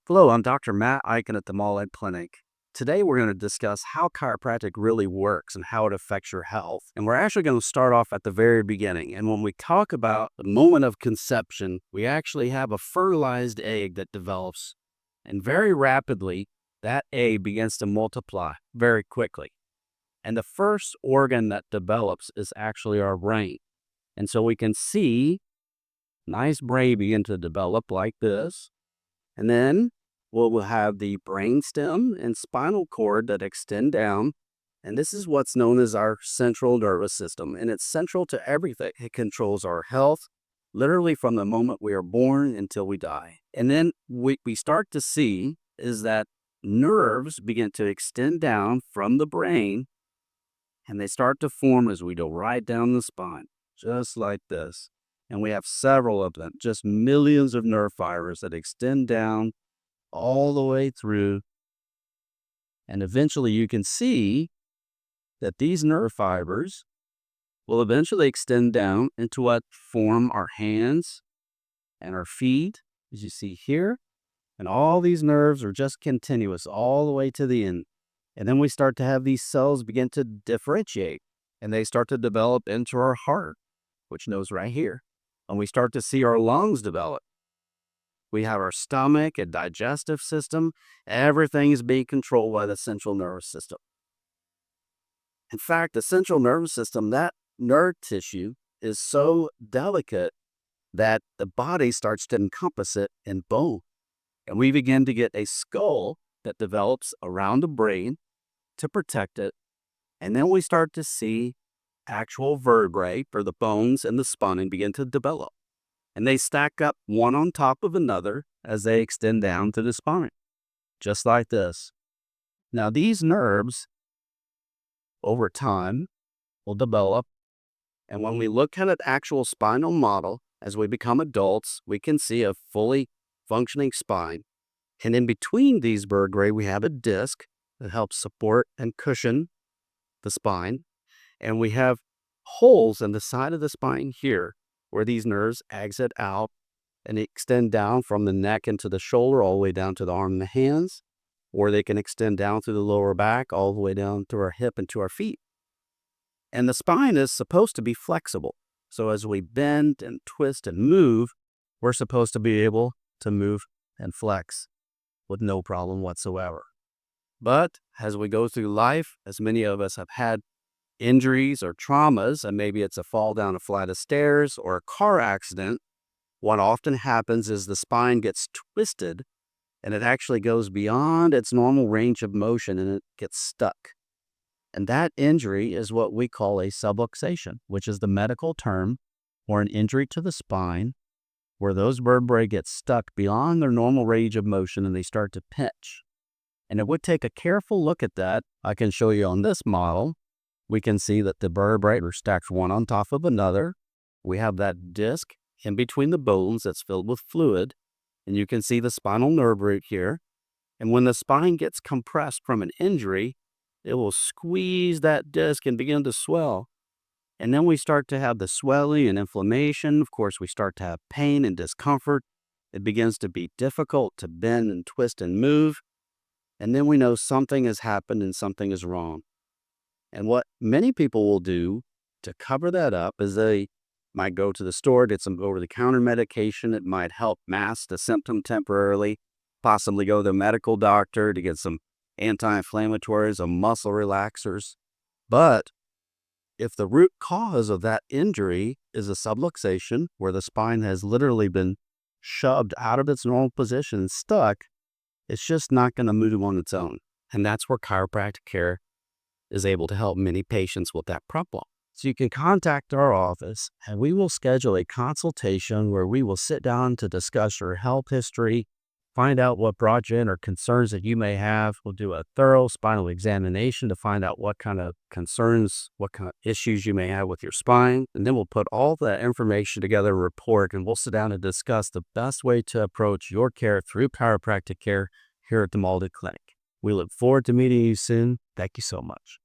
Hello, I'm Dr. Matt Eichen at the Mauldin Clinic. Today we're going to discuss how chiropractic really works and how it affects your health. And we're actually going to start off at the very beginning. And when we talk about the moment of conception, we actually have a fertilized egg that develops. And very rapidly, that egg begins to multiply very quickly. And the first organ that develops is actually our brain. And so we can see nice brain begin to develop like this. And then we'll have the brainstem and spinal cord that extend down. And this is what's known as our central nervous system. And it's central to everything. It controls our health, literally from the moment we are born until we die. And then we start to see is that nerves begin to extend down from the brain. And they start to form as we go right down the spine, just like this. And we have several of them, just millions of nerve fibers that extend down all the way through. And eventually you can see that these nerve fibers will eventually extend down into what form our hands and our feet, as you see here. And all these nerves are just continuous all the way to the end. And then we start to have these cells begin to differentiate, and they start to develop into our heart, which goes right here. And we start to see our lungs develop. We have our stomach and digestive system. Everything is being controlled by the central nervous system. In fact, the central nervous system, that nerve tissue is so delicate that the body starts to encompass it in bone. And we begin to get a skull that develops around the brain to protect it. And then we start to see actual vertebrae, or the bones and the spine, begin to develop. And they stack up one on top of another as they extend down to the spine, just like this. Now, these nerves, over time, will develop. And when we look at an actual spinal model, as we become adults, we can see a fully functioning spine. And in between these vertebrae, we have a disc that helps support and cushion the spine. And we have holes in the side of the spine here where these nerves exit out and extend down from the neck into the shoulder all the way down to the arm and the hands, or they can extend down through the lower back all the way down to our hip and to our feet. And the spine is supposed to be flexible. So as we bend and twist and move, we're supposed to be able to move and flex with no problem whatsoever. But as we go through life, as many of us have had injuries or traumas, and maybe it's a fall down a flight of stairs or a car accident, what often happens is the spine gets twisted and it actually goes beyond its normal range of motion and it gets stuck. And that injury is what we call a subluxation, which is the medical term for an injury to the spine where those vertebrae get stuck beyond their normal range of motion and they start to pinch. And if we take a careful look at that, I can show you on this model, we can see that the vertebrae are stacked one on top of another. We have that disc in between the bones that's filled with fluid, and you can see the spinal nerve root here. And when the spine gets compressed from an injury, it will squeeze that disc and begin to swell. And then we start to have the swelling and inflammation. Of course, we start to have pain and discomfort. It begins to be difficult to bend and twist and move. And then we know something has happened and something is wrong. And what many people will do to cover that up is they might go to the store, get some over-the-counter medication. It might help mask the symptom temporarily, possibly go to the medical doctor to get some anti-inflammatories or muscle relaxers. But if the root cause of that injury is a subluxation, where the spine has literally been shoved out of its normal position and stuck, it's just not going to move on its own. And that's where chiropractic care is able to help many patients with that problem. So you can contact our office and we will schedule a consultation where we will sit down to discuss your health history, find out what brought you in or concerns that you may have. We'll do a thorough spinal examination to find out what kind of concerns, what kind of issues you may have with your spine. And then we'll put all that information together in a report and we'll sit down and discuss the best way to approach your care through chiropractic care here at the Mauldin Clinic. We look forward to meeting you soon. Thank you so much.